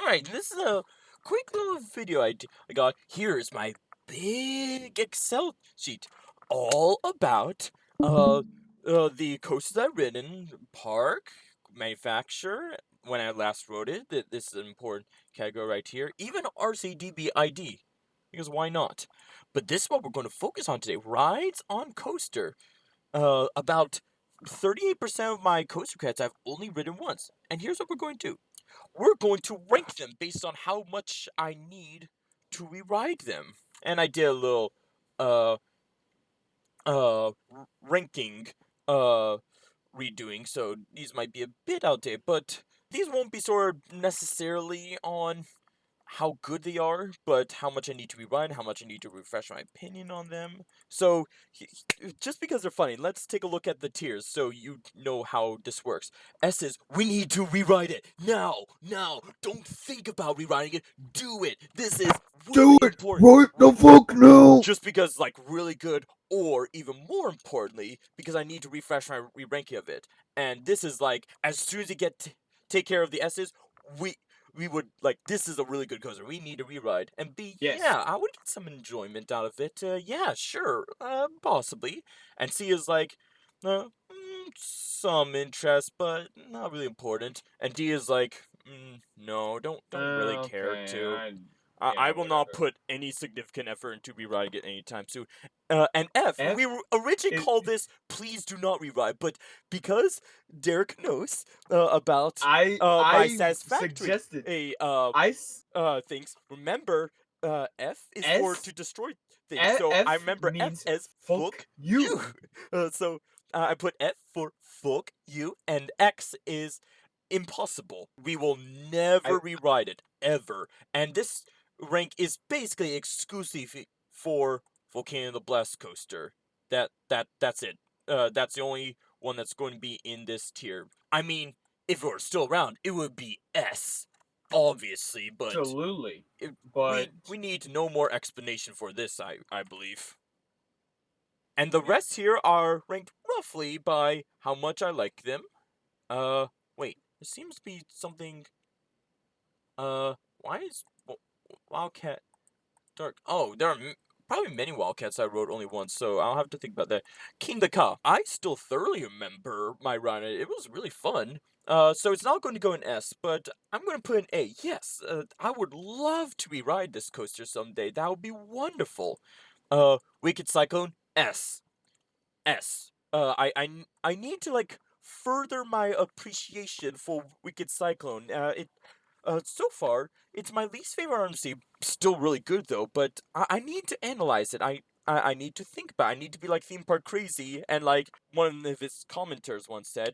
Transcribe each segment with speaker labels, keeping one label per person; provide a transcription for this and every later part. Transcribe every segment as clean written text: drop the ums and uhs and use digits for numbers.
Speaker 1: Alright, this is a quick little video I got. Here's my big Excel sheet all about the coasters I've ridden, park, manufacturer, when I last wrote it. This is an important category right here. Even RCDBID, because why not? But this is what we're going to focus on today. Rides on coaster. About 38% of my coaster credits I've only ridden once. And here's what we're going to do. We're going to rank them based on how much I need to rewrite them. And I did a little uh ranking redoing, so these might be a bit outdated, but these won't be sort of necessarily on how good they are, but how much I need to rewrite, how much I need to refresh my opinion on them. So, just because they're funny, let's take a look at the tiers so you know how this works. S is, we need to rewrite it. Now! Don't think about rewriting it. Do it! This is
Speaker 2: Do
Speaker 1: really
Speaker 2: it
Speaker 1: important.
Speaker 2: right the fuck now!
Speaker 1: Just because, like, really good, or even more importantly, because I need to refresh my re-ranking of it. And this is like, as soon as you take care of the S's, we would, like, this is a really good coaster. We need to rewrite. And B,
Speaker 2: Yes.
Speaker 1: yeah, I would get some enjoyment out of it. Yeah, sure, possibly. And C is like, some interest, but not really important. And D is like, no, don't really care
Speaker 2: Okay,
Speaker 1: to.
Speaker 2: yeah,
Speaker 1: I will not
Speaker 2: whatever.
Speaker 1: put any significant effort into rewriting it anytime soon. And F,
Speaker 2: F
Speaker 1: we originally
Speaker 2: is
Speaker 1: called this "Please do not rewrite," but because Derek knows about my
Speaker 2: I
Speaker 1: satisfactory
Speaker 2: suggested I s-
Speaker 1: things, remember F is for
Speaker 2: S
Speaker 1: to destroy things. So I
Speaker 2: F
Speaker 1: remember F
Speaker 2: means
Speaker 1: as
Speaker 2: fuck
Speaker 1: "fuck you."
Speaker 2: you.
Speaker 1: So I put F for "fuck you," and X is impossible. We will never
Speaker 2: I
Speaker 1: rewrite it ever, and this rank is basically exclusive for Volcano of the Blast coaster. That's it. That's the only one that's going to be in this tier. I mean, if it were still around, it would be S, obviously, but
Speaker 2: absolutely.
Speaker 1: it,
Speaker 2: But
Speaker 1: we need no more explanation for this. I believe. And the
Speaker 2: yeah.
Speaker 1: rest here are ranked roughly by how much I like them. Wait, there seems to be something. Why is Wildcat Dark? Oh, there are probably many Wildcats I wrote only once, so I'll have to think about that. King the Ka. I still thoroughly remember my run. It was really fun. So it's not going to go in S, but I'm going to put an A. Yes, I would love to ride this coaster someday. That would be wonderful. Wicked Cyclone, S. S. I need to like further my appreciation for Wicked Cyclone. So far it's my least favorite RMC. Still really good though, but I need to analyze it. I need to think about it. I need to be like theme park crazy, and like one of his commenters once said,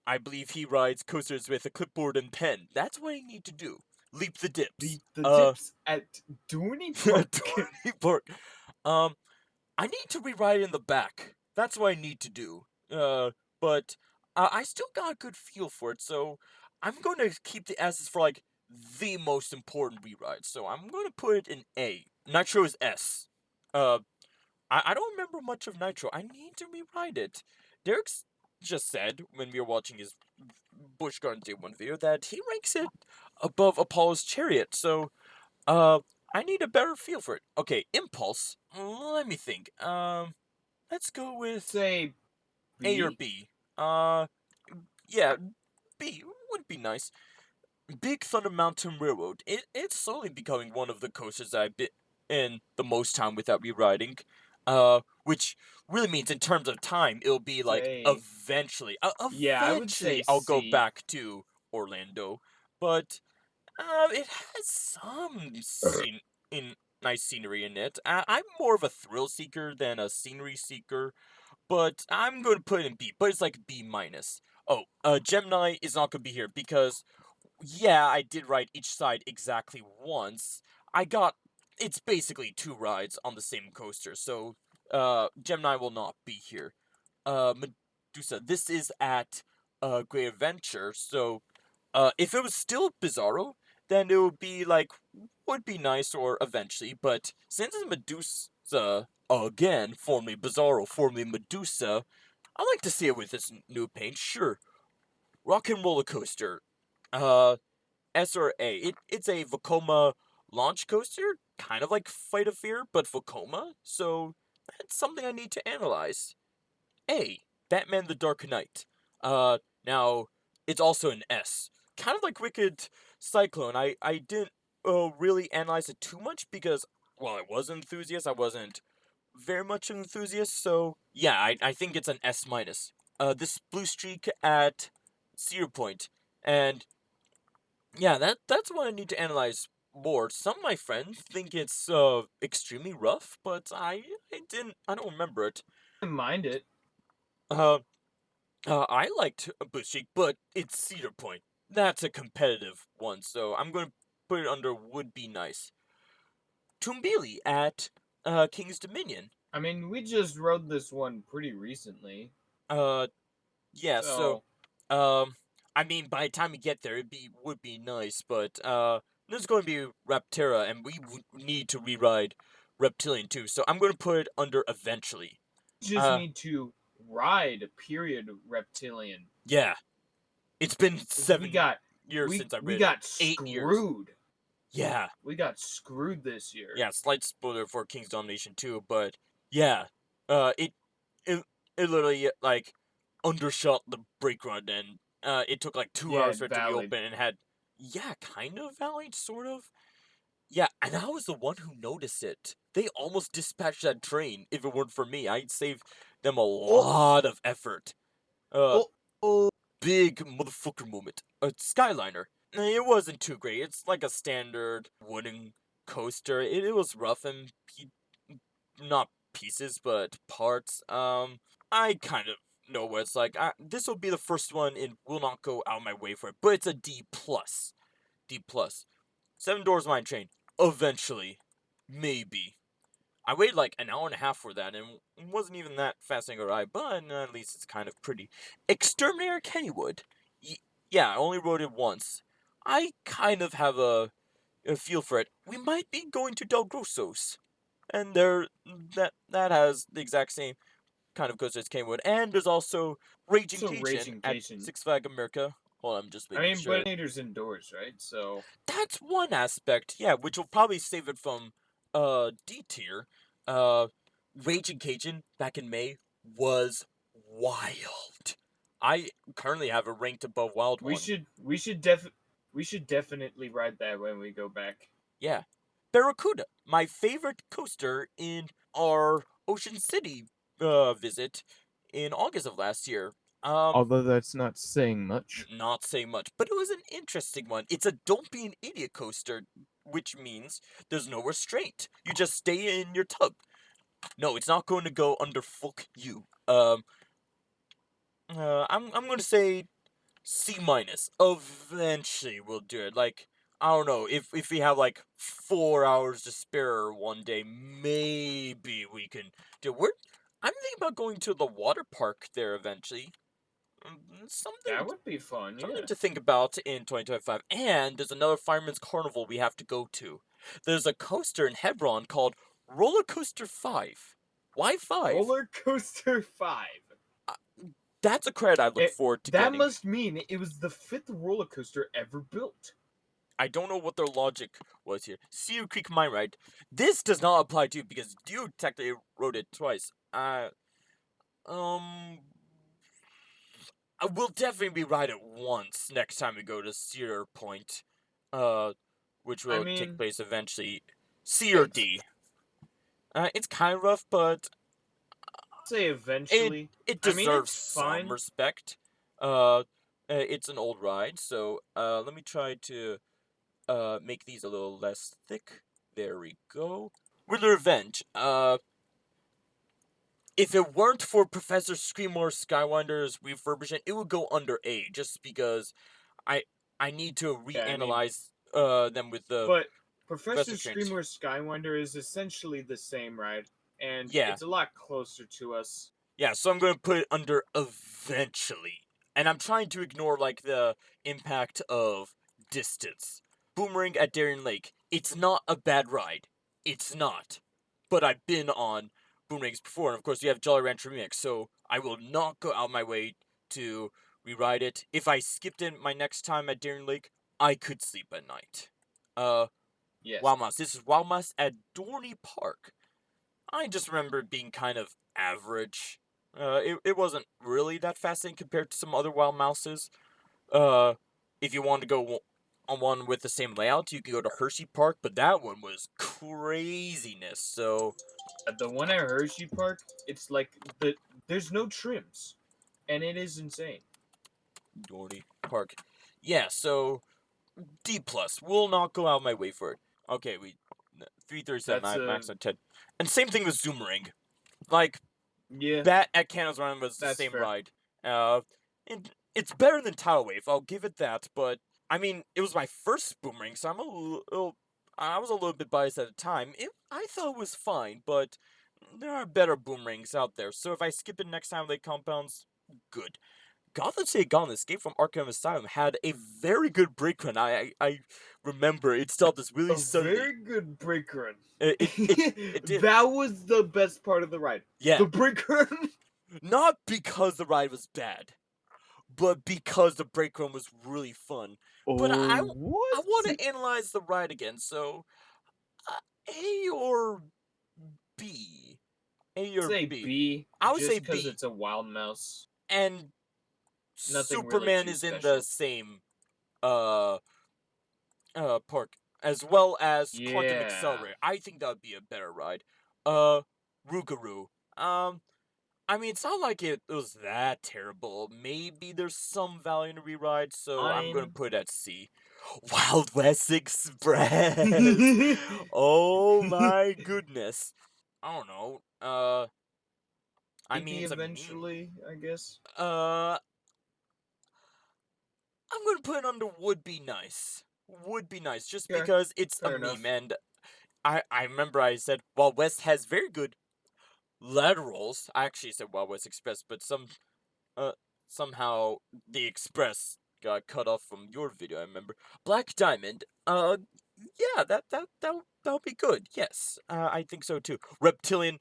Speaker 1: I believe he rides coasters with a clipboard and pen. That's what I need to do. Leap the dips.
Speaker 2: The dips at Dooney Park.
Speaker 1: Tony Park. Um, I need to rewrite in the back. That's what I need to do. But I still got a good feel for it, so I'm going to keep the S's for like the most important rewrite. So I'm going to put it in A. Nitro is S. Uh, I don't remember much of Nitro. I need to rewrite it. Derek's just said when we were watching his Busch Gardens Day 1 video that he ranks it above Apollo's Chariot. So uh, I need a better feel for it. Okay, Impulse. Let me think. Let's go with
Speaker 2: Say
Speaker 1: A or
Speaker 2: B.
Speaker 1: B. Uh, yeah, B would be nice. Big Thunder Mountain Railroad. It's slowly becoming one of the coasters I've been in the most time without rewriting. Which really means in terms of time, it'll be like
Speaker 2: Say
Speaker 1: eventually,
Speaker 2: yeah, I would say
Speaker 1: eventually I'll go
Speaker 2: C.
Speaker 1: back to Orlando. But it has some in nice scenery in it. I'm more of a thrill seeker than a scenery seeker, but I'm going to put it in B. But it's like B minus. Oh, Gemini is not going to be here because yeah, I did ride each side exactly once. I got it's basically two rides on the same coaster, so Gemini will not be here. Medusa, this is at Great Adventure, so if it was still Bizarro, then it would be like would be nice or eventually, but since it's Medusa again, formerly Bizarro, formerly Medusa, I like to see it with this new paint. Sure, Rock and Roller Coaster. Uh, S or A. It's a Vekoma launch coaster, kind of like Fight of Fear, but Vekoma. So that's something I need to analyze. A. Batman the Dark Knight. Now it's also an S. Kind of like Wicked Cyclone. I didn't really analyze it too much because, well, I was an enthusiast. I wasn't very much an enthusiast. So yeah, I think it's an S minus. This blue streak at Cedar Point, and yeah, that's what I need to analyze more. Some of my friends think it's extremely rough, but I don't remember it.
Speaker 2: I didn't mind it.
Speaker 1: Uh, I liked Bushik, but it's Cedar Point. That's a competitive one, so I'm going to put it under would be nice. Tumbili at King's Dominion.
Speaker 2: I mean, we just rode this one pretty recently,
Speaker 1: Uh, yeah, so,
Speaker 2: so
Speaker 1: um, I mean, by the time we get there, would be nice, but, there's going to be Raptera, and we need to reride Reptilian too, so I'm going to put it under eventually.
Speaker 2: we just need to ride period reptilian.
Speaker 1: Yeah, it's been
Speaker 2: 'Cause
Speaker 1: 7 years since I
Speaker 2: we
Speaker 1: read it.
Speaker 2: got
Speaker 1: 8 years.
Speaker 2: screwed.
Speaker 1: Yeah.
Speaker 2: We got screwed this year.
Speaker 1: Yeah, slight spoiler for King's Domination 2, but yeah, it it literally like undershot the brake run, and it took like 2 hours
Speaker 2: Yeah,
Speaker 1: for it to
Speaker 2: valid.
Speaker 1: reopen, and had yeah, kind of valid, sort of. Yeah, and I was the one who noticed it. They almost dispatched that train. If it weren't for me, I'd save them a
Speaker 2: Oh,
Speaker 1: lot of effort. Uh,
Speaker 2: oh, oh.
Speaker 1: big motherfucker moment. A Skyliner. It wasn't too great. It's like a standard wooden coaster. It was rough and not pieces, but parts. I kind of know what it's like. This will be the first one, and will not go out of my way for it. But it's a D plus. D plus. Seven Doors Mine Train. Eventually, maybe. I waited like an hour and a half for that, and it wasn't even that fascinating a ride, but at least it's kind of pretty. Exterminator Kennywood. Yeah, I only rode it once. I kind of have a feel for it. We might be going to Del Grosso's, and that has the exact same kind of coaster as Kennywood. And there's also Raging
Speaker 2: So
Speaker 1: Cajun
Speaker 2: Raging
Speaker 1: at
Speaker 2: Cation.
Speaker 1: Six Flag America. Hold on, I'm just
Speaker 2: I
Speaker 1: making
Speaker 2: mean,
Speaker 1: sure.
Speaker 2: but Nader's indoors, right? So
Speaker 1: That's one aspect, yeah, which will probably save it from D tier. Raging Cajun back in May was wild. I currently have it ranked above Wild
Speaker 2: we
Speaker 1: One.
Speaker 2: should we should definitely ride that when we go back.
Speaker 1: Yeah. Barracuda, my favorite coaster in our Ocean City visit in August of last year.
Speaker 2: Although that's not saying much.
Speaker 1: Not saying much, but it was an interesting one. It's a don't be an idiot coaster, which means there's no restraint. You just stay in your tub. No, it's not going to go under fuck you. I'm going to say C minus. Eventually, we'll do it. Like, I don't know, if we have like 4 hours to spare one day, maybe we can do. I'm thinking about going to the water park there eventually.
Speaker 2: That would be fun,
Speaker 1: Something
Speaker 2: yeah.
Speaker 1: to think about in 2025. And there's another Fireman's Carnival we have to go to. There's a coaster in Hebron called Roller Coaster 5. Why 5?
Speaker 2: Roller Coaster 5.
Speaker 1: Uh, That's a credit I look forward to
Speaker 2: That
Speaker 1: getting.
Speaker 2: must mean it was the 5th roller coaster ever built.
Speaker 1: I don't know what their logic was here. Cedar Creek Mine Ride. This does not apply to you because you technically wrote it twice. Um, I will definitely ride it once next time we go to Cedar Point, which
Speaker 2: I
Speaker 1: will take
Speaker 2: mean,
Speaker 1: place eventually. C or D. It's kind of rough, but
Speaker 2: say eventually.
Speaker 1: it
Speaker 2: I mean,
Speaker 1: deserves
Speaker 2: it's
Speaker 1: some
Speaker 2: fine.
Speaker 1: respect. It's an old ride, so let me try to make these a little less thick. There we go. Riddler Revenge. If it weren't for Professor Screamore Skywinder's refurbishment, it would go under A, just because I I need to
Speaker 2: Yeah, I mean,
Speaker 1: reanalyze them with the
Speaker 2: but Professor
Speaker 1: Professor trains.
Speaker 2: Screamer Skywinder is essentially the same ride, and
Speaker 1: Yeah,
Speaker 2: it's a lot closer to us.
Speaker 1: yeah. So I'm gonna put it under eventually, and I'm trying to ignore like the impact of distance. Boomerang at Darien Lake. It's not a bad ride. It's not, but I've been on boomerangs before, and of course you have Jolly Rancher Remix, so I will not go out my way to rewrite it. If I skipped it my next time at Darien Lake, I could sleep at night. Uh,
Speaker 2: Yes.
Speaker 1: Wild Mouse. This is Wild Mouse at Dorney Park. I just remember it being kind of average. It wasn't really that fascinating compared to some other Wild Mouses. Uh, if you wanted to go on one with the same layout, you could go to Hershey Park, but that one was craziness. So,
Speaker 2: The one at Hershey Park, it's like there's no trims, and it is insane.
Speaker 1: Dorney Park. Yeah, so D plus. Will not go out of my way for it. Okay, we 337.
Speaker 2: That's
Speaker 1: I
Speaker 2: a
Speaker 1: max on 10. And same thing with Zoomerang. Like
Speaker 2: yeah,
Speaker 1: that at Canada's Run was the
Speaker 2: that's
Speaker 1: same
Speaker 2: fair.
Speaker 1: ride. It's better than Tidal Wave. I'll give it that. But I mean, it was my first Boomerang, so I was a little bit biased at the time. I thought it was fine, but there are better Boomerangs out there. So if I skip it next time, Lake Compounds, good. Gotham City Gauntlet Escape from Arkham Asylum had a very good break run. I remember it stopped this really
Speaker 2: A
Speaker 1: suddenly.
Speaker 2: very good brake run.
Speaker 1: It did.
Speaker 2: That was the best part of the ride.
Speaker 1: Yeah,
Speaker 2: The brake run.
Speaker 1: not because the ride was bad, but because the break run was really fun. But
Speaker 2: Or
Speaker 1: I
Speaker 2: what?
Speaker 1: want to analyze the ride again. So A or B, A or
Speaker 2: Say
Speaker 1: B.
Speaker 2: B,
Speaker 1: I would say
Speaker 2: just because
Speaker 1: B.
Speaker 2: it's a wild mouse.
Speaker 1: And
Speaker 2: Nothing really
Speaker 1: Superman
Speaker 2: too
Speaker 1: is in the
Speaker 2: special.
Speaker 1: same uh park, as well as Quantum
Speaker 2: Yeah.
Speaker 1: Accelerator. I think that would be a better ride. Uh, Rougarou. Um, I mean, it's not like it was that terrible. Maybe there's some value in a reride, so I'm gonna
Speaker 2: I'm.
Speaker 1: put it at C. Wild West Express. Oh my goodness. I don't know. I mean,
Speaker 2: Maybe
Speaker 1: it's a meme.
Speaker 2: eventually, I guess.
Speaker 1: Uh, I'm gonna put it under would be nice. Would be nice, just
Speaker 2: Okay,
Speaker 1: because it's a
Speaker 2: fair
Speaker 1: meme,
Speaker 2: enough.
Speaker 1: and I remember I said, while West has very good laterals, I actually said Wild West Express, but uh somehow the Express got cut off from your video. I remember Black Diamond. Yeah, that'll be good. Yes, I think so too. Reptilian,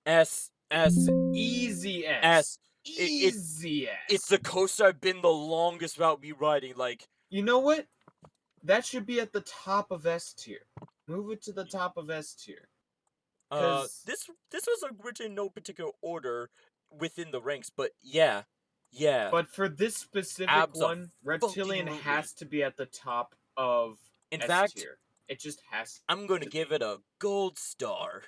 Speaker 1: S S
Speaker 2: Easy
Speaker 1: S.
Speaker 2: S.
Speaker 1: It, it
Speaker 2: Easy
Speaker 1: it's
Speaker 2: S.
Speaker 1: the coaster I've been the longest about me riding. Like,
Speaker 2: You know what? That should be at the top of S tier. Move it to the top of S tier. Cause
Speaker 1: this was originally in no particular order within the ranks, but yeah, yeah,
Speaker 2: but for this specific
Speaker 1: abs are
Speaker 2: one, Reptilian
Speaker 1: fucking.
Speaker 2: has to be at the top of
Speaker 1: In
Speaker 2: S
Speaker 1: fact,
Speaker 2: tier. It just has
Speaker 1: I'm going to
Speaker 2: to
Speaker 1: give
Speaker 2: be.
Speaker 1: it a gold star.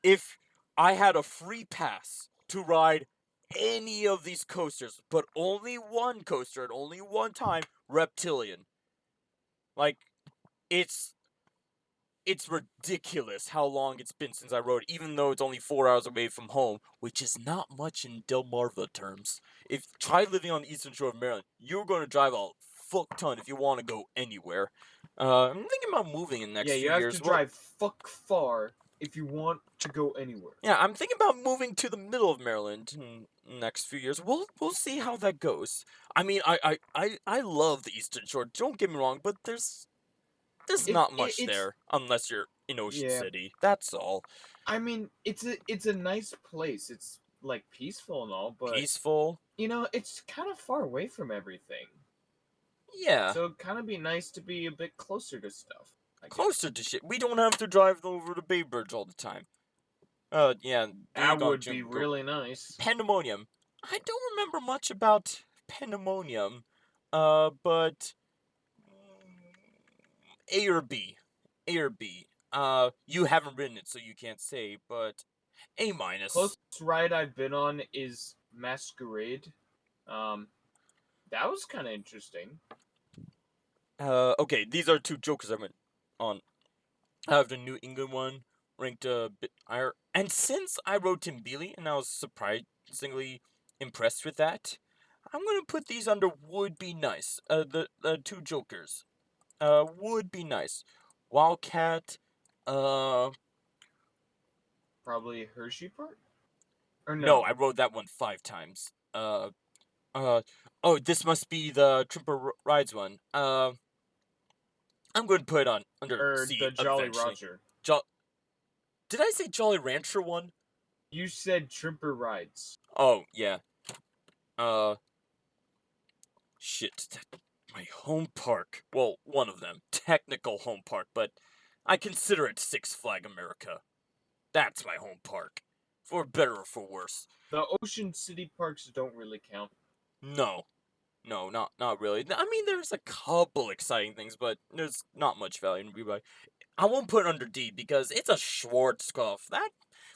Speaker 1: If I had a free pass to ride any of these coasters, but only one coaster at only one time, Reptilian. Like, it's it's ridiculous how long it's been since I rode, even though it's only 4 hours away from home, which is not much in Delmarva terms. If try living on the eastern shore of Maryland, you're going to drive a fuck ton if you want to go anywhere. I'm thinking about moving in the
Speaker 2: Yeah,
Speaker 1: next
Speaker 2: you
Speaker 1: few
Speaker 2: have to
Speaker 1: years. Well,
Speaker 2: drive fuck far if you want to go anywhere.
Speaker 1: yeah, I'm thinking about moving to the middle of Maryland in the next few years. We'll see how that goes. I mean, I love the eastern shore. Don't get me wrong, but there's not much
Speaker 2: It's
Speaker 1: there unless you're in Ocean
Speaker 2: yeah.
Speaker 1: City. That's all.
Speaker 2: I mean, it's a nice place. It's like peaceful and all, but
Speaker 1: Peaceful.
Speaker 2: it's kind of far away from everything.
Speaker 1: Yeah,
Speaker 2: So it'd kind of be nice to be a bit closer to stuff, I guess.
Speaker 1: closer to shit. We don't have to drive over the Bay Bridge all the time. Yeah, there you
Speaker 2: That
Speaker 1: go,
Speaker 2: would be
Speaker 1: Jim. Go.
Speaker 2: really nice.
Speaker 1: Pandemonium. I don't remember much about Pandemonium. But A or B, A or B. You haven't written it, so you can't say. But A minus.
Speaker 2: Closest ride I've been on is Masquerade. Um, that was kind of interesting.
Speaker 1: Okay, these are two jokers I went on. I have the New England one ranked a bit higher. And since I wrote Tim Bealey and I was surprisingly impressed with that, I'm gonna put these under would be nice. The two jokers. Would be nice. Wildcat. Uh,
Speaker 2: Probably Hershey Park, or
Speaker 1: no,
Speaker 2: no,
Speaker 1: I wrote that one 5 times. Oh, this must be the Rides one. I'm going to put it on under
Speaker 2: or
Speaker 1: C
Speaker 2: the Jolly
Speaker 1: eventually.
Speaker 2: Roger.
Speaker 1: Jo- Did I say Jolly Rancher one?
Speaker 2: You said Tripper rides.
Speaker 1: Oh yeah. Uh, Shit, my home park. Well, one of them. Technical home park, but I consider it Six Flag America. That's my home park. For better or for worse.
Speaker 2: The Ocean City parks don't really count.
Speaker 1: No. No, not really. I mean, there's a couple exciting things, but there's not much value in rebuy. I won't put it under D because it's a Schwarzkopf. That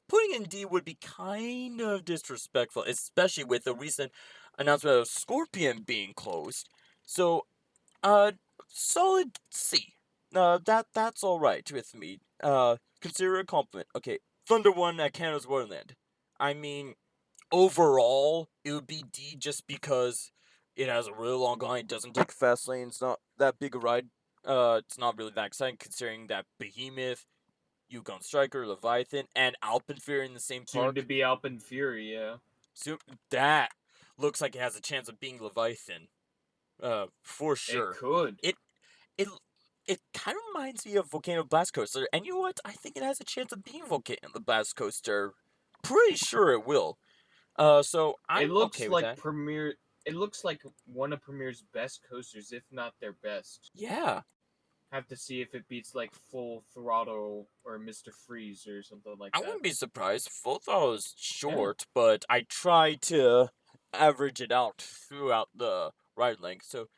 Speaker 1: putting in D would be kind of disrespectful, especially with the recent announcement of Scorpion being closed. So, uh, solid C. That's all right with me. Consider it a compliment. Okay, Thunder One at Canada's Wonderland. I mean, overall, it would be D just because it has a really long line. It doesn't take fast lane. It's not that big a ride. It's not really that exciting considering that Behemoth, Yukon Striker, Leviathan, and Alpenfury in the same
Speaker 2: Soon to
Speaker 1: park.
Speaker 2: be Alpen Fury, yeah.
Speaker 1: So that looks like it has a chance of being Leviathan. For
Speaker 2: It
Speaker 1: sure.
Speaker 2: could.
Speaker 1: It it it kind of reminds me of Volcano Blast Coaster, and you know what? I think it has a chance of being Volcano Blast Coaster. Pretty sure it will. So
Speaker 2: It
Speaker 1: I'm
Speaker 2: looks
Speaker 1: okay with
Speaker 2: like
Speaker 1: that.
Speaker 2: Premier. It looks like one of Premier's best coasters, if not their best.
Speaker 1: Yeah,
Speaker 2: Have to see if it beats like Full Throttle or Mr. Freeze or something like
Speaker 1: I
Speaker 2: that.
Speaker 1: wouldn't be surprised. Full Throttle is
Speaker 2: Yeah.
Speaker 1: short, but I try to average it out throughout the ride length. So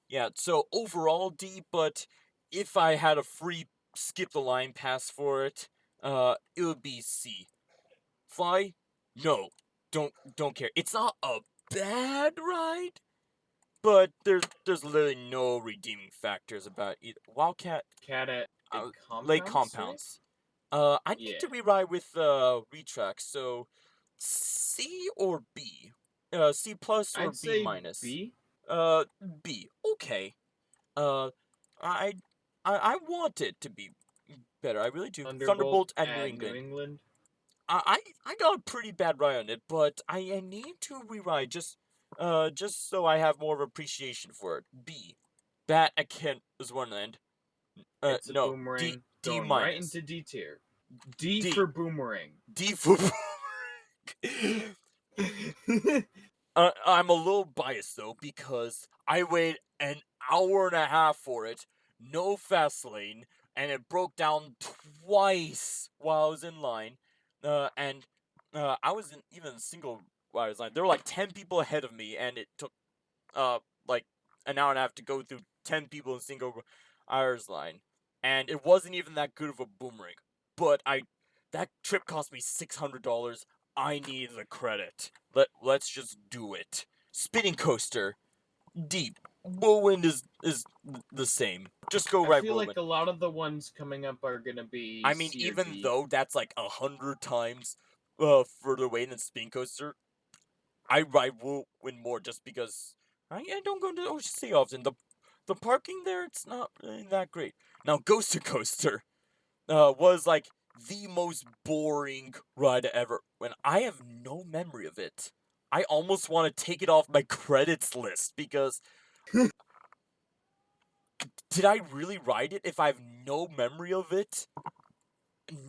Speaker 1: yeah, so overall D, but if I had a free skip the line pass for it, it would be C. Fly? No. Don't care. It's not a bad ride, but there's literally no redeeming factors about either. Wildcat,
Speaker 2: Cat at
Speaker 1: Lake
Speaker 2: Compounds, right?
Speaker 1: Compounds. I need
Speaker 2: Yeah.
Speaker 1: to rewrite with retrack, so C or B? C plus or
Speaker 2: I'd
Speaker 1: B
Speaker 2: say
Speaker 1: minus?
Speaker 2: B.
Speaker 1: Uh, B. Okay. Uh, I I want it to be better. I really do.
Speaker 2: Thunderbolt
Speaker 1: Thunderbolt and New
Speaker 2: at New
Speaker 1: England.
Speaker 2: England.
Speaker 1: I got a pretty bad ride on it, but I need to rewrite just so I have more of appreciation for it. B. Bat again is Wonderland.
Speaker 2: It's a
Speaker 1: No. D
Speaker 2: boomerang
Speaker 1: D
Speaker 2: going right
Speaker 1: minus.
Speaker 2: into D tier. D
Speaker 1: D
Speaker 2: for boomerang.
Speaker 1: D for I'm a little biased though because I waited an hour and a half for it, no fast lane, and it broke down twice while I was in line. And I wasn't even single rider's line. There were like 10 people ahead of me, and it took like an hour and a half to go through 10 people in single rider's line, and it wasn't even that good of a boomerang. But I that trip cost me $600. I need the credit. Let's just do it. Spinning coaster, deep. Whirlwind is the same. Just go
Speaker 2: I
Speaker 1: right
Speaker 2: feel like
Speaker 1: whirlwind.
Speaker 2: a lot of the ones coming up are gonna be
Speaker 1: I mean,
Speaker 2: C or
Speaker 1: even
Speaker 2: D.
Speaker 1: though that's like 100 times further away than spin coaster, I ride whirlwind more just because I don't go to the Ocean City often. The parking there it's not really that great. Now Ghost Coaster was like the most boring ride ever. When I have no memory of it, I almost want to take it off my credits list because did I really ride it if I have no memory of it?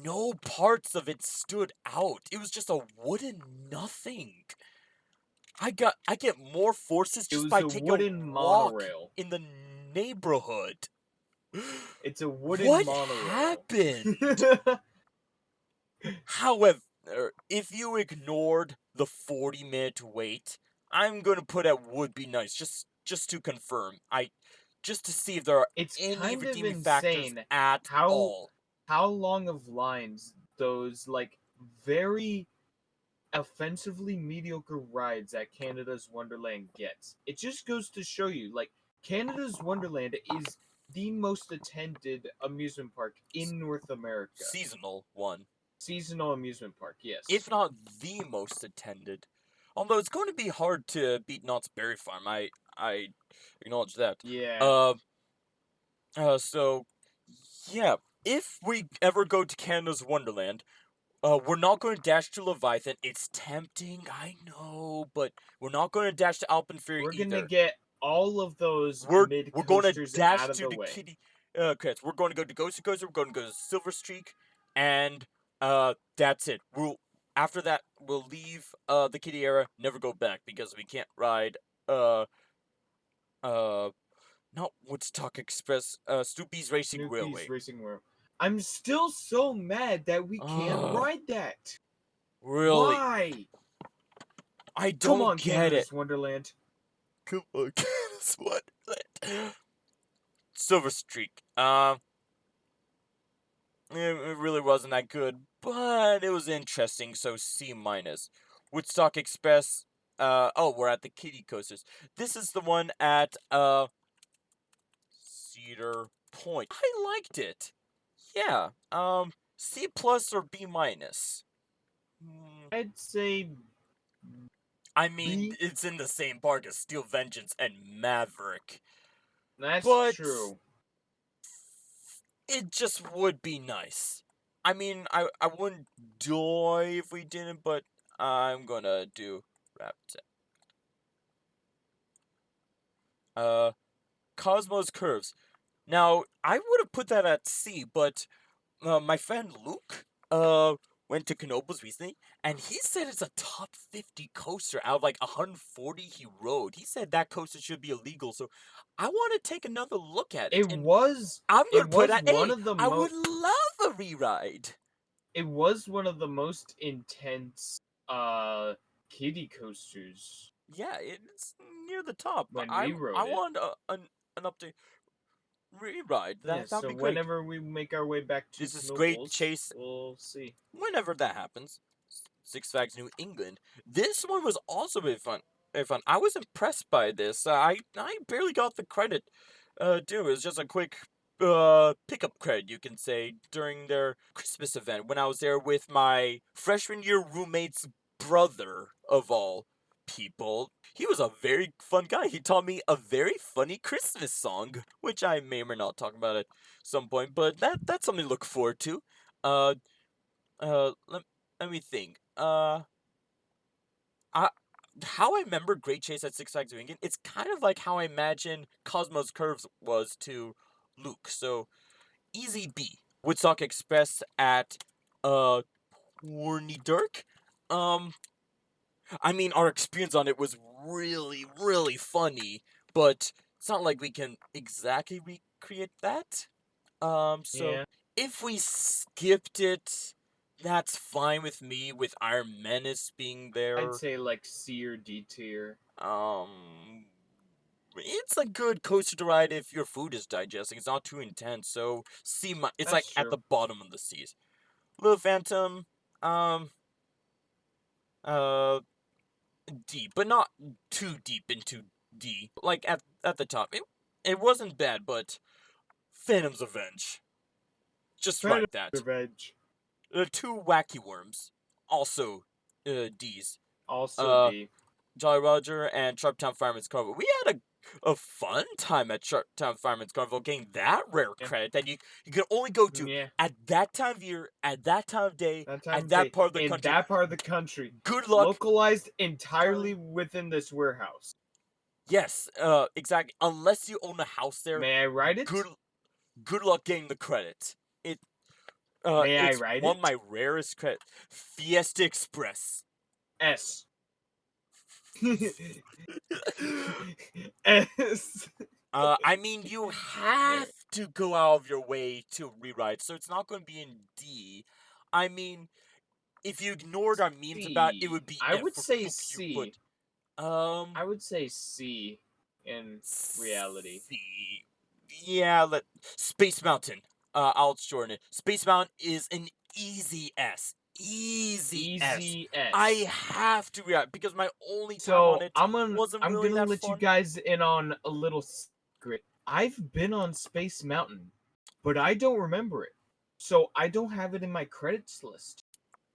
Speaker 1: No parts of it stood out. It was just a wooden nothing. I get more forces
Speaker 2: It
Speaker 1: just
Speaker 2: was
Speaker 1: by
Speaker 2: a
Speaker 1: taking a
Speaker 2: wooden
Speaker 1: walk
Speaker 2: monorail.
Speaker 1: in the neighborhood.
Speaker 2: It's a wooden
Speaker 1: What
Speaker 2: monorail.
Speaker 1: happened? However, if you ignored the 40-minute wait, I'm gonna put at would be nice just to confirm. I just to see if there are
Speaker 2: It's
Speaker 1: any
Speaker 2: kind of
Speaker 1: redeeming factors
Speaker 2: insane
Speaker 1: at
Speaker 2: how
Speaker 1: all.
Speaker 2: how long of lines those like very offensively mediocre rides at Canada's Wonderland gets. It just goes to show you, like, Canada's Wonderland is the most attended amusement park in North America.
Speaker 1: Seasonal one,
Speaker 2: Seasonal amusement park, yes.
Speaker 1: if not the most attended. Although it's going to be hard to beat Knott's Berry Farm. I acknowledge that.
Speaker 2: Yeah.
Speaker 1: Uh, so yeah, if we ever go to Canada's Wonderland, we're not going to dash to Leviathan. It's tempting, I know, but we're not going to dash to Alpenfury
Speaker 2: We're gonna
Speaker 1: either.
Speaker 2: get all of those mid
Speaker 1: We're going to
Speaker 2: coasters
Speaker 1: dash
Speaker 2: out of
Speaker 1: to
Speaker 2: the
Speaker 1: the
Speaker 2: way.
Speaker 1: Kitty Cats. We're going to go to Ghost Coaster. We're going to go to Silver Streak, and that's it. We'll after that we'll leave the Kitty era, never go back because we can't ride uh Uh, not Woodstock Express. Snoopy's Racing
Speaker 2: Snoopy's
Speaker 1: Railway.
Speaker 2: Racing World. I'm still so mad that we can't
Speaker 1: Ugh,
Speaker 2: ride that.
Speaker 1: really?
Speaker 2: Why?
Speaker 1: I
Speaker 2: Come
Speaker 1: don't
Speaker 2: on,
Speaker 1: get it.
Speaker 2: Canada's Wonderland.
Speaker 1: Come on, guess what? Silver Streak. It really wasn't that good, but it was interesting, so C minus. Woodstock Express, oh, we're at the Kiddie Coasters. This is the one at, Cedar Point. I liked it. Yeah, C plus or B minus. Hmm,
Speaker 2: I'd say
Speaker 1: I mean,
Speaker 2: B.
Speaker 1: it's in the same park as Steel Vengeance and Maverick,
Speaker 2: That's
Speaker 1: but
Speaker 2: true.
Speaker 1: it just would be nice. I mean, I wouldn't die if we didn't, but I'm gonna do Raptor. Uh, Cosmos Curves. Now, I would have put that at C, but my friend Luke went to Knoebels recently, and he said it's a top 50 coaster out of like 140 he rode. He said that coaster should be illegal, so I want to take another look at it,
Speaker 2: It
Speaker 1: and
Speaker 2: was
Speaker 1: I'm
Speaker 2: it
Speaker 1: gonna put
Speaker 2: was
Speaker 1: at
Speaker 2: one
Speaker 1: A.
Speaker 2: of the
Speaker 1: I
Speaker 2: most
Speaker 1: would love a reride.
Speaker 2: it was one of the most intense kiddie coasters
Speaker 1: Yeah, it's near the top. But
Speaker 2: when
Speaker 1: I
Speaker 2: we
Speaker 1: I
Speaker 2: rode it.
Speaker 1: want an update reride.
Speaker 2: Yeah,
Speaker 1: That'd
Speaker 2: so
Speaker 1: be great.
Speaker 2: whenever we make our way back to
Speaker 1: This is Great
Speaker 2: Knoebels,
Speaker 1: Chase.
Speaker 2: we'll see.
Speaker 1: Whenever that happens, Six Flags New England. This one was also very fun. Very fun. I was impressed by this. I barely got the credit. Due. It was just a quick pickup credit, you can say, during their Christmas event when I was there with my freshman year roommate's brother of all people. He was a very fun guy. He taught me a very funny Christmas song, which I may or may not talk about at some point, but that's something to look forward to. Uh, let me think. I how I remember Great Chase at Six Flags New England, it's kind of like how I imagine Cosmos Curves was to Luke. So easy B. Woodstock Express at Horny Dirk. Um, I mean our experience on it was really really funny, but it's not like we can exactly recreate that. So
Speaker 2: Yeah,
Speaker 1: if we skipped it, that's fine with me. With Iron Menace being
Speaker 2: I'd
Speaker 1: there,
Speaker 2: say like C or D tier.
Speaker 1: um, it's a good coaster to ride if your food is digesting. It's not too intense. So it's
Speaker 2: That's
Speaker 1: like at
Speaker 2: true.
Speaker 1: the bottom of the seas. Little Phantom, um, uh, deep, but not too deep into D. Like at the top, it wasn't bad, but Phantom's Revenge, just
Speaker 2: Phantom
Speaker 1: ride that.
Speaker 2: Revenge.
Speaker 1: Two Wacky Worms, also D's.
Speaker 2: Also
Speaker 1: Uh,
Speaker 2: D.
Speaker 1: Jolly Roger and Sharptown Fireman's Carnival. We had a fun time at Sharptown Fireman's Carnival, getting that rare
Speaker 2: Yeah.
Speaker 1: credit that you can only go to
Speaker 2: Yeah.
Speaker 1: at that time of year, at that time of day,
Speaker 2: That time
Speaker 1: at
Speaker 2: of
Speaker 1: that
Speaker 2: day
Speaker 1: part of the
Speaker 2: in
Speaker 1: country.
Speaker 2: that part of the country.
Speaker 1: Good luck,
Speaker 2: Localized entirely
Speaker 1: Charlie.
Speaker 2: within this warehouse.
Speaker 1: Yes, exactly. Unless you own a house there,
Speaker 2: May I write
Speaker 1: good
Speaker 2: it?
Speaker 1: good luck getting the credit.
Speaker 2: May I
Speaker 1: It's
Speaker 2: write
Speaker 1: one of
Speaker 2: it?
Speaker 1: my rarest credit. Fiesta Express.
Speaker 2: S. S.
Speaker 1: I mean, you have to go out of your way to rewrite, so it's not going to be in D. I mean, if you ignored our memes about it, it
Speaker 2: C.
Speaker 1: would be
Speaker 2: I
Speaker 1: F
Speaker 2: would
Speaker 1: for
Speaker 2: say
Speaker 1: poop you, but,
Speaker 2: C.
Speaker 1: um,
Speaker 2: I would say C in reality.
Speaker 1: C. Yeah, Space Mountain. I'll shorten it. Space Mountain is an easy S. Easy S.
Speaker 2: Easy
Speaker 1: I
Speaker 2: S.
Speaker 1: have to react because my only time on
Speaker 2: So
Speaker 1: it wasn't
Speaker 2: I'm
Speaker 1: really
Speaker 2: gonna
Speaker 1: that
Speaker 2: let you
Speaker 1: fun.
Speaker 2: guys in on a little secret. I've been on Space Mountain, but I don't remember it. So I don't have it in my credits list.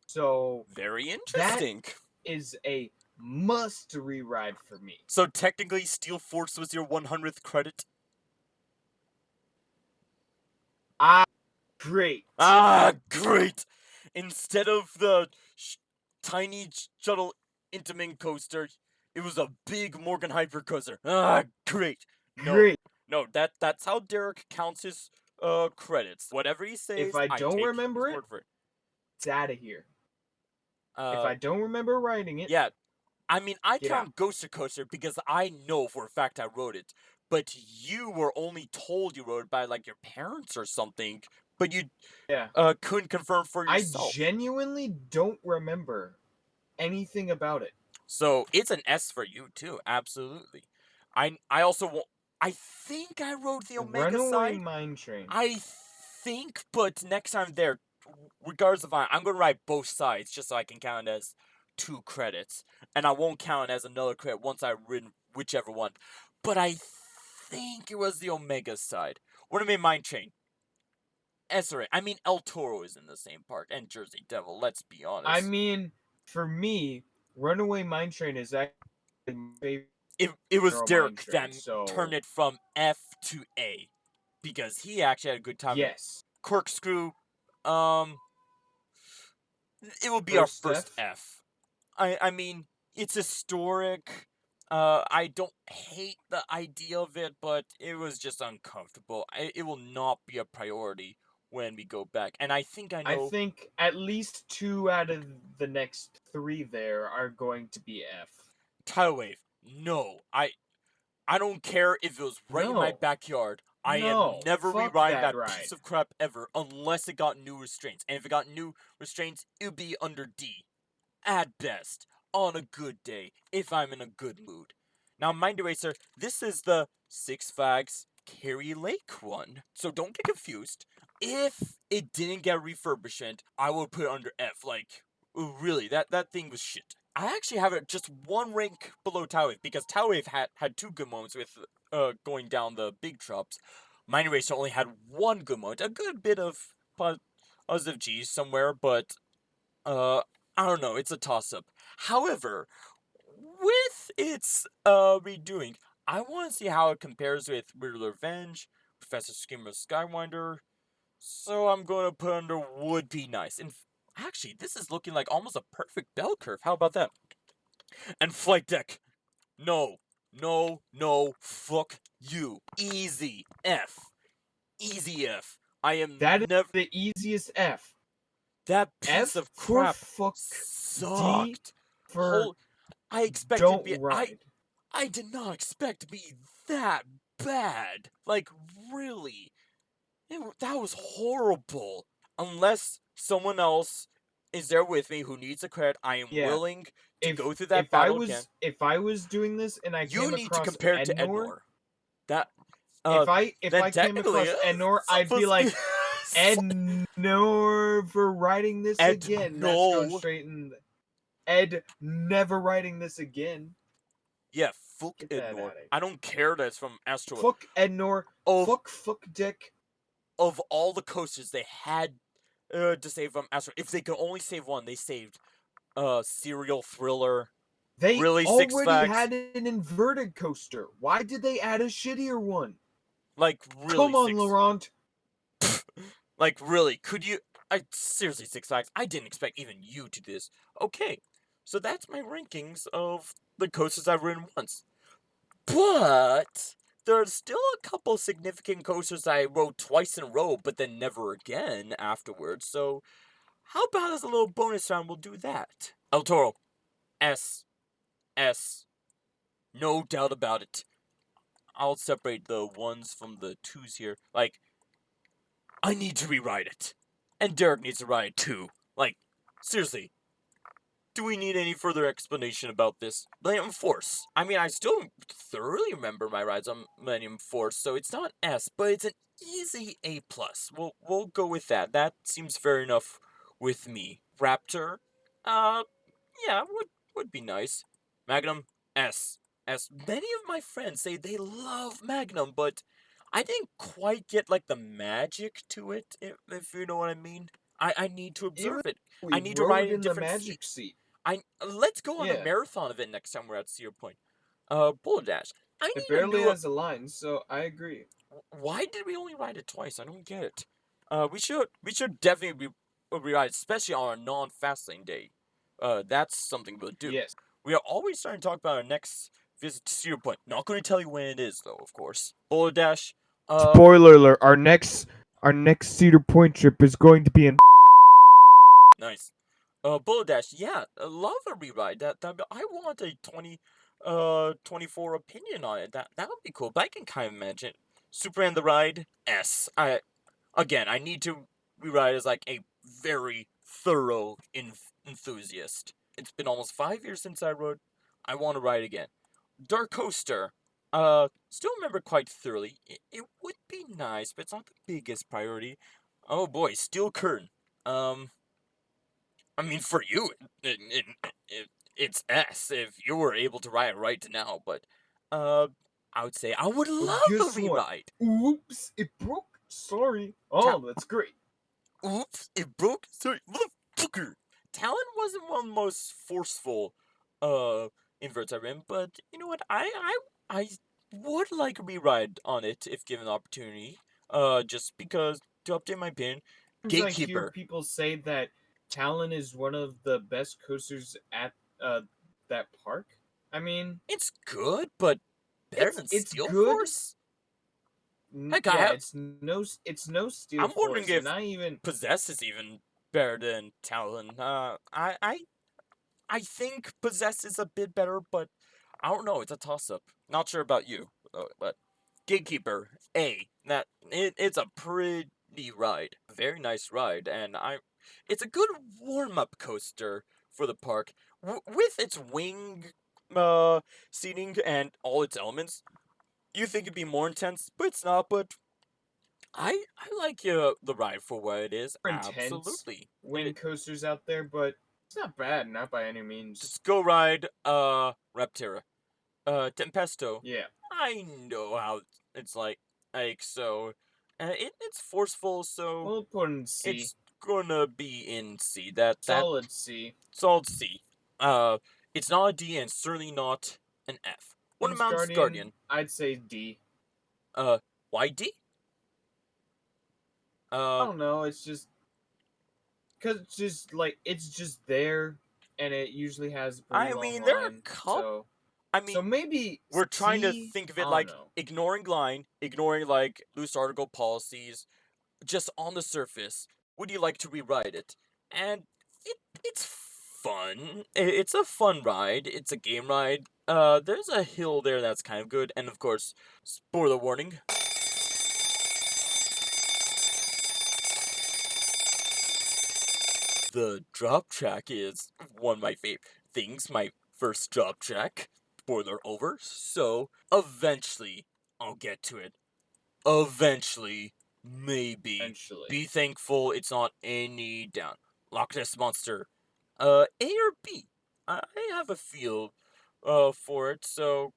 Speaker 2: So
Speaker 1: Very
Speaker 2: that
Speaker 1: interesting.
Speaker 2: is a must reride for me.
Speaker 1: So technically, Steel Force was your 100th credit.
Speaker 2: Ah, great.
Speaker 1: Ah, great! Instead of the tiny shuttle Intamin coaster, it was a big Morgan Hyper coaster. Ah, great! No,
Speaker 2: Great.
Speaker 1: no, that's how Derek counts his credits. Whatever he
Speaker 2: If
Speaker 1: says,
Speaker 2: I
Speaker 1: I
Speaker 2: don't
Speaker 1: take his
Speaker 2: remember it,
Speaker 1: word for it.
Speaker 2: it's out of here. If
Speaker 1: Uh,
Speaker 2: I don't remember writing it,
Speaker 1: yeah. I mean, I
Speaker 2: get out.
Speaker 1: count Ghoster Coaster because I know for a fact I wrote it. but you were only told you rode it by like your parents or something, but you
Speaker 2: Yeah.
Speaker 1: couldn't confirm for
Speaker 2: I
Speaker 1: yourself.
Speaker 2: genuinely don't remember anything about it.
Speaker 1: So it's an S for you too, absolutely. I also I think I rode the Omega
Speaker 2: Runaway
Speaker 1: side.
Speaker 2: Mine Train.
Speaker 1: I think, but next time there, regardless of I'm gonna ride both sides just so I can count it as 2 credits, and I won't count it as another credit once I've ridden whichever one. But I think it was the Omega side. Runaway Mine Train. Sorry, I mean El Toro is in the same park, and Jersey Devil. Let's be
Speaker 2: I
Speaker 1: honest.
Speaker 2: mean, for me, Runaway Mine Train is actually my favorite
Speaker 1: It was
Speaker 2: Mine
Speaker 1: Dirk that
Speaker 2: Train. So
Speaker 1: turned it from F to A, because he actually had a good time in
Speaker 2: yes,
Speaker 1: Corkscrew. Um, it will be our
Speaker 2: first
Speaker 1: first
Speaker 2: F.
Speaker 1: F. I mean, it's historic. I don't hate the idea of it, but it was just uncomfortable. It will not be a priority when we go back. And I think I
Speaker 2: I
Speaker 1: know
Speaker 2: think at least 2 out of the next 3 there are going to be F.
Speaker 1: Tidal Wave. No, I don't care if it was right in my
Speaker 2: No,
Speaker 1: backyard. I am
Speaker 2: no,
Speaker 1: never
Speaker 2: fuck
Speaker 1: reriding
Speaker 2: that
Speaker 1: that piece
Speaker 2: ride.
Speaker 1: of crap ever unless it got new restraints. And if it got new restraints, it would be under D. At best, on a good day, if I'm in a good mood. Now, Mind Eraser, this is the Six Flags Carrie Lake one. So don't get confused. If it didn't get refurbishment, I would put it under F. Like, really, that thing was shit. I actually have it just one rank below Towwave because Towwave had 2 good moments with going down the big drops. Mind Eraser only had 1 good moment, a good bit of positive G's somewhere, but uh, I don't know. It's a toss up. However, with its redoing, I want to see how it compares with Riddler Revenge, Professor Skimmer Skywinder. So I'm going to put under would be nice. And actually, this is looking like almost a perfect bell curve. How about that? And Flight Deck. No, no, no. Fuck you. Easy F. Easy F. I am
Speaker 2: That is
Speaker 1: never.
Speaker 2: the easiest F.
Speaker 1: That piece
Speaker 2: F
Speaker 1: of
Speaker 2: for
Speaker 1: crap
Speaker 2: fuck. D
Speaker 1: sucked.
Speaker 2: for
Speaker 1: I expected to
Speaker 2: don't
Speaker 1: be
Speaker 2: ride.
Speaker 1: I did not expect to be that bad. Like really. That was horrible. Unless someone else is there with me who needs a credit, I am
Speaker 2: Yeah.
Speaker 1: willing to
Speaker 2: If
Speaker 1: go through that battle again.
Speaker 2: if I was doing this and I
Speaker 1: You
Speaker 2: came
Speaker 1: need to
Speaker 2: across
Speaker 1: compare it to
Speaker 2: Ednor,
Speaker 1: Ednor. That
Speaker 2: if I if
Speaker 1: then
Speaker 2: I came
Speaker 1: technically
Speaker 2: across Ednor,
Speaker 1: it's
Speaker 2: I'd be
Speaker 1: supposed to be
Speaker 2: like, never writing this
Speaker 1: Ed
Speaker 2: again. That's going
Speaker 1: no.
Speaker 2: straight in. Ed never writing this again.
Speaker 1: Yeah, fuck
Speaker 2: Get that
Speaker 1: Ednor.
Speaker 2: out of here.
Speaker 1: I don't care that it's from Astro.
Speaker 2: Fuck Ednor.
Speaker 1: Of
Speaker 2: Fuck Dick.
Speaker 1: of all the coasters they had to save from Astro, if they could only save one, they saved Serial Thriller,
Speaker 2: They
Speaker 1: really Six
Speaker 2: already
Speaker 1: Flags,
Speaker 2: had an inverted coaster. Why did they add a shittier one?
Speaker 1: like really
Speaker 2: Come on,
Speaker 1: Six,
Speaker 2: Laurent.
Speaker 1: like really, could you? I seriously Six Flags. I didn't expect even you to do this. Okay, so that's my rankings of the coasters I've ridden once, but there's still a couple significant coasters I rode twice in a row, but then never again afterwards. So how about as a little bonus round, we'll do that. El Toro, S, S, no doubt about it. I'll separate the ones from the twos here. Like, I need to rewrite it. And Derek needs to ride it too. Like, seriously, do we need any further explanation about this? Millennium Force. I mean, I still thoroughly remember my rides on Millennium Force, so it's not an S, but it's an easy A+. We'll go with that. That seems fair enough with me. Raptor, uh, yeah, would be nice. Magnum, S. S. Many of my friends say they love Magnum, but I didn't quite get like the magic to it, if you know what I mean. I need to
Speaker 2: Even
Speaker 1: observe it.
Speaker 2: we
Speaker 1: I need to ride
Speaker 2: rode
Speaker 1: in
Speaker 2: in the
Speaker 1: different seats.
Speaker 2: magic seat.
Speaker 1: Let's go on a
Speaker 2: Yeah,
Speaker 1: marathon of it next time we're at Cedar Point. Bullet Dash. I
Speaker 2: it
Speaker 1: need a
Speaker 2: barely
Speaker 1: new.
Speaker 2: has a line, so I agree.
Speaker 1: Why did we only ride it twice? I don't get it. We should definitely ride, it, especially on our non-fast lane day. That's something we'll do.
Speaker 2: Yes.
Speaker 1: We are always starting to talk about our next visit to Cedar Point. Not going to tell you when it is, though. Of course. Bullet Dash.
Speaker 2: Spoiler alert: our next Cedar Point trip is going to be in.
Speaker 1: Nice. Bullet Dash. Yeah, love a rewrite. That I want a 20 24 opinion on it. That would be cool. But I can kind of imagine. Superman the Ride, S. I need to rewrite as like a very thorough enthusiast. It's been almost 5 years since I wrote. I want to ride again. Dark Coaster. Still remember quite thoroughly. It would be nice, but it's not the biggest priority. Oh boy, Steel Curtain. Um, I mean, for you, it's S if you were able to ride it right now, but, uh, I would say I would
Speaker 2: Well,
Speaker 1: love a
Speaker 2: guess what?
Speaker 1: rewrite.
Speaker 2: Oops, it broke. Sorry.
Speaker 1: Ta-
Speaker 2: Oh, that's great.
Speaker 1: Oops, it broke. Sorry, motherfucker. Talon wasn't one of the most forceful, inverts I've written, but you know what? I would like a rewrite on it if given the opportunity. Just because to update my opinion,
Speaker 2: Sometimes I hear
Speaker 1: Gatekeeper.
Speaker 2: people say that Talon is one of the best coasters at that park. I mean,
Speaker 1: It's good, but better than
Speaker 2: it's
Speaker 1: Steel
Speaker 2: good.
Speaker 1: Force. Heck,
Speaker 2: Yeah, it's no Steel
Speaker 1: I'm wondering
Speaker 2: Force, and
Speaker 1: if
Speaker 2: I even
Speaker 1: Possess is even better than Talon. I think Possess is a bit better, but I don't know. It's a toss up. Not sure about you, but Gatekeeper A. It's a pretty ride, very nice ride, and it's a good warm up coaster for the park with its wing seating and all its elements. You think it'd be more intense, but it's not. But I like the ride for what it is.
Speaker 2: intense
Speaker 1: Absolutely.
Speaker 2: wing coasters out there, but it's not bad, not by any means.
Speaker 1: Just go ride Reptera. Tempesto.
Speaker 2: Yeah,
Speaker 1: I know how it's like so it's forceful, so
Speaker 2: we'll put in C,
Speaker 1: it's gonna be in C. That
Speaker 2: solid C.
Speaker 1: solid C. Uh it's not a D and certainly not an F. What
Speaker 2: Mountain's
Speaker 1: amounts
Speaker 2: Guardian,
Speaker 1: Guardian?
Speaker 2: I'd say D.
Speaker 1: Uh why D?
Speaker 2: I
Speaker 1: Uh
Speaker 2: don't know. It's just because it's just there, and it usually has a pretty
Speaker 1: I
Speaker 2: long
Speaker 1: mean there are a
Speaker 2: line.
Speaker 1: couple I
Speaker 2: So
Speaker 1: mean
Speaker 2: maybe
Speaker 1: we're trying to
Speaker 2: C.
Speaker 1: think of
Speaker 2: I
Speaker 1: it
Speaker 2: don't
Speaker 1: like
Speaker 2: know.
Speaker 1: ignoring line, ignoring like loose article policies, just on the surface. Would you like to rewrite it? And it's fun. It's a fun ride. It's a game ride. There's a hill there that's kind of good, and of course, spoiler warning. The drop track is one of my favorite things. My first drop track. Spoiler over. So eventually, I'll get to it. Eventually, maybe.
Speaker 2: Eventually,
Speaker 1: Be thankful it's not any down. Loch Ness Monster. A or B? I have a feel, for it. So,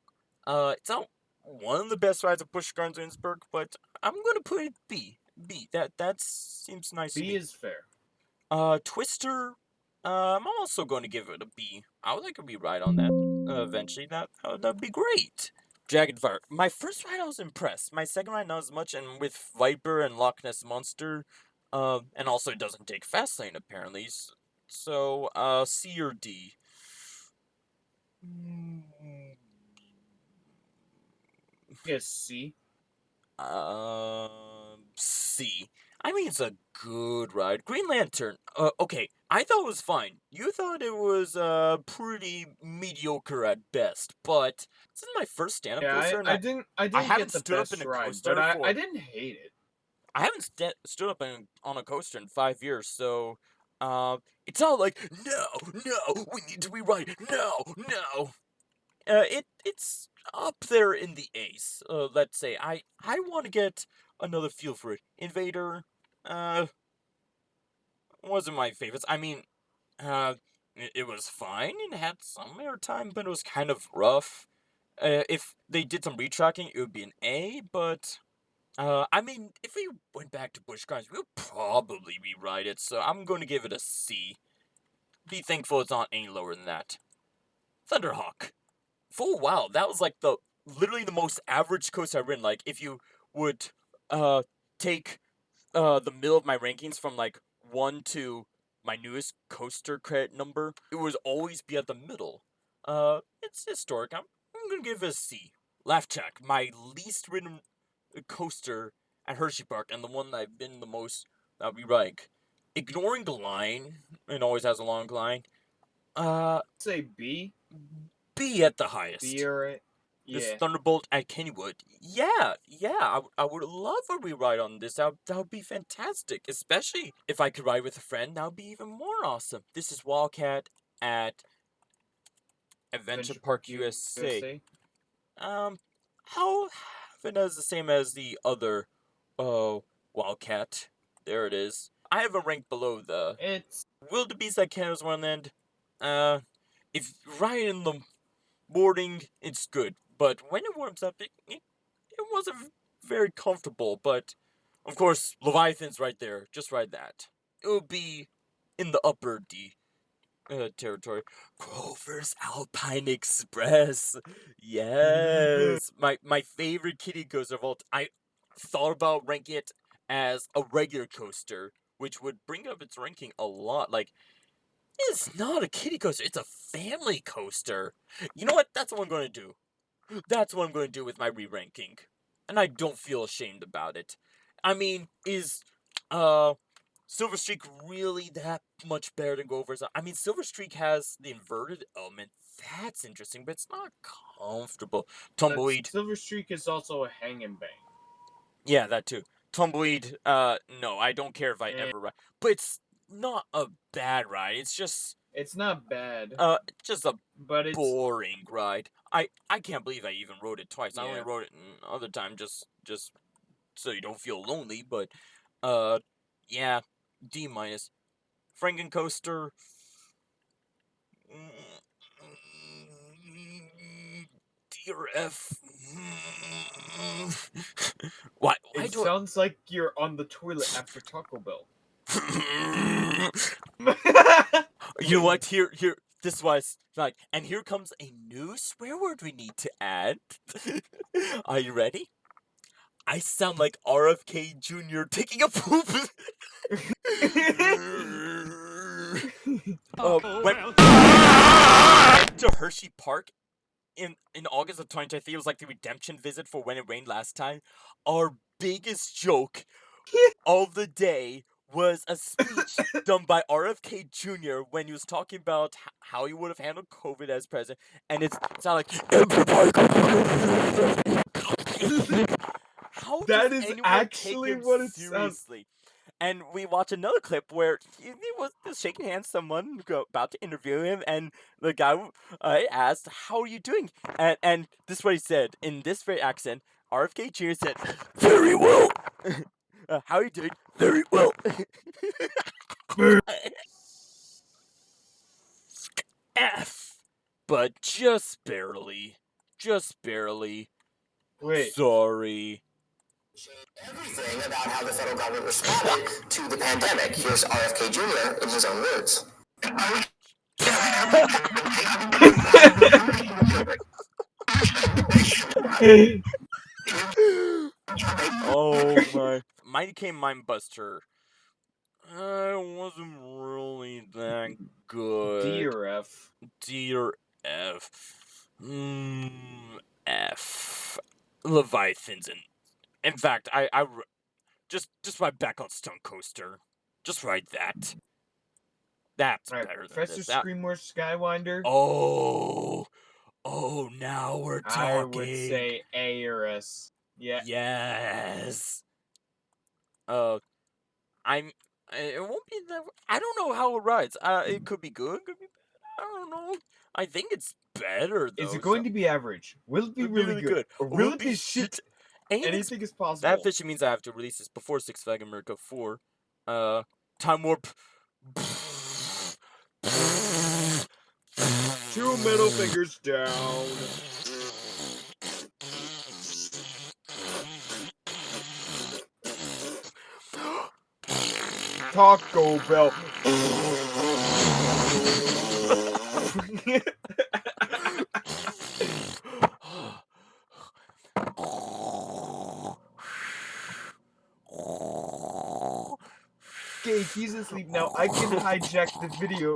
Speaker 1: it's not one of the best rides of Push Gardens Innsbruck, but I'm gonna put it B. B. That seems nice to
Speaker 2: B
Speaker 1: me.
Speaker 2: is fair.
Speaker 1: Twister. I'm also going to give it a B. I would like a rewrite on that. Eventually, that'd be great. Jagged Fire. My first ride, I was impressed. My second ride, not as much. And with Viper and Loch Ness Monster, and also it doesn't take fast lane apparently. So, C or D. Mm,
Speaker 2: Yes, C.
Speaker 1: C. I mean, it's a good ride. Green Lantern. Okay. I thought it was fine. You thought it was pretty mediocre at best. But this is my first stand-up
Speaker 2: Yeah,
Speaker 1: coaster, and
Speaker 2: I
Speaker 1: I
Speaker 2: didn't
Speaker 1: haven't
Speaker 2: get the
Speaker 1: stood up in
Speaker 2: best
Speaker 1: a
Speaker 2: ride, but
Speaker 1: coaster
Speaker 2: I
Speaker 1: for
Speaker 2: didn't hate it.
Speaker 1: I haven't stood up on a coaster in 5 years. So it's all like no, no, we need to rewrite. No, no. It's up there in the ace. Let's say I want to get another feel for it. Invader, uh, wasn't my favorites. I mean, it was fine. It had some airtime, but it was kind of rough. If they did some retracking, it would be an A. But I mean, if we went back to Busch Gardens, we'll probably rewrite it. So I'm going to give it a C. Be thankful it's not any lower than that. Thunderhawk. For a while, that was like the literally the most average coaster I've ridden. Like if you would uh take the middle of my rankings from like 1 to my newest coaster credit number, it would always be at the middle. It's historic. I'm gonna give it a C. Laugh Track, my least ridden coaster at Hershey Park, and the one that I've been the most that we like. Ignoring the line, it always has a long line. Uh,
Speaker 2: Say B.
Speaker 1: be at the highest.
Speaker 2: Beer,
Speaker 1: This
Speaker 2: yeah.
Speaker 1: Thunderbolt at Kennywood. Yeah, I would love a rewrite on this. That would be fantastic. Especially if I could ride with a friend, that would be even more awesome. This is Wildcat at Adventure
Speaker 2: Adventure Park
Speaker 1: Park USA.
Speaker 2: USA.
Speaker 1: How it is the same as the other, Wildcat. There it is. I have a rank below the
Speaker 2: It's
Speaker 1: Wildebeest at Canada's one end. Uh, if riding in the morning, it's good. But when it warms up, it wasn't very comfortable. But of course, Leviathan's right there. Just ride that. It will be in the upper D territory. Grover's Alpine Express. Yes, my favorite kiddie coaster of all. I thought about ranking it as a regular coaster, which would bring up its ranking a lot. Like, it's not a kiddie coaster; it's a family coaster. You know what? That's what I'm going to do. That's what I'm going to do with my re-ranking, and I don't feel ashamed about it. I mean, is uh Silver Streak really that much better than Grover's? I mean, Silver Streak has the inverted element. That's interesting, but it's not comfortable. Tumbleweed,
Speaker 2: Silver Streak is also a hang and bang.
Speaker 1: yeah, that too. Tumbleweed, no, I don't care if I
Speaker 2: Eh,
Speaker 1: ever ride, but it's not a bad ride.
Speaker 2: it's not bad,
Speaker 1: Just a
Speaker 2: but it's
Speaker 1: boring ride. I can't believe I even rode it twice. I only
Speaker 2: yeah.
Speaker 1: rode it another time just so you don't feel lonely, but uh yeah, D minus. Frankencoaster. Dear F. Why
Speaker 2: It
Speaker 1: do
Speaker 2: sounds like you're on the toilet after Taco Bell.
Speaker 1: I You know what? Here this was like, and here comes a new swear word we need to add. Are you ready? I sound like RFK Jr. taking a poop. Went to Hershey Park in August of 2023. It was like the redemption visit for when it rained last time. Our biggest joke of the day was a speech done by RFK Jr. when he was talking about how he would have handled COVID as president, and it's sounded like everybody. How does
Speaker 2: That is
Speaker 1: anyone take
Speaker 2: actually
Speaker 1: him
Speaker 2: what it sounds.
Speaker 1: seriously? And we watch another clip where he was just shaking hands with someone about to interview him, and the guy asked, "How are you doing?" And this is what he said in this very accent. RFK Jr. said, "Very well." How are you doing? Very well. F, but just barely. Just barely.
Speaker 2: Wait,
Speaker 1: Sorry.
Speaker 3: Everything about how the federal government responded to the pandemic. Here's RFK Jr. in his own words.
Speaker 1: Oh my. Mine came Mind Buster. I wasn't really that good.
Speaker 2: Dear F.
Speaker 1: Dear F. F. Leviathan's in fact, just ride back on Stone Coaster. Just ride that. That's
Speaker 2: All right,
Speaker 1: better than
Speaker 2: Professor
Speaker 1: this. That.
Speaker 2: Screamore Skywinder.
Speaker 1: Oh. Now we're
Speaker 2: I would
Speaker 1: talking.
Speaker 2: say A or S. Yeah,
Speaker 1: Yes. Uh, I'm. It won't be that. I don't know how it rides. It could be good. Could be bad. I don't know. I think it's better
Speaker 2: is
Speaker 1: though.
Speaker 2: it
Speaker 1: So
Speaker 2: going to be average? Will it be
Speaker 1: it'd be
Speaker 2: really
Speaker 1: really
Speaker 2: good,
Speaker 1: good.
Speaker 2: or
Speaker 1: It
Speaker 2: will
Speaker 1: will
Speaker 2: it
Speaker 1: be
Speaker 2: be shit?
Speaker 1: anything's.
Speaker 2: Anything is
Speaker 1: That
Speaker 2: possible.
Speaker 1: officially means I have to release this before Six Flag America 4. Time Warp.
Speaker 2: Two middle fingers down. Taco Bell. Okay, he's asleep now. I can hijack the video.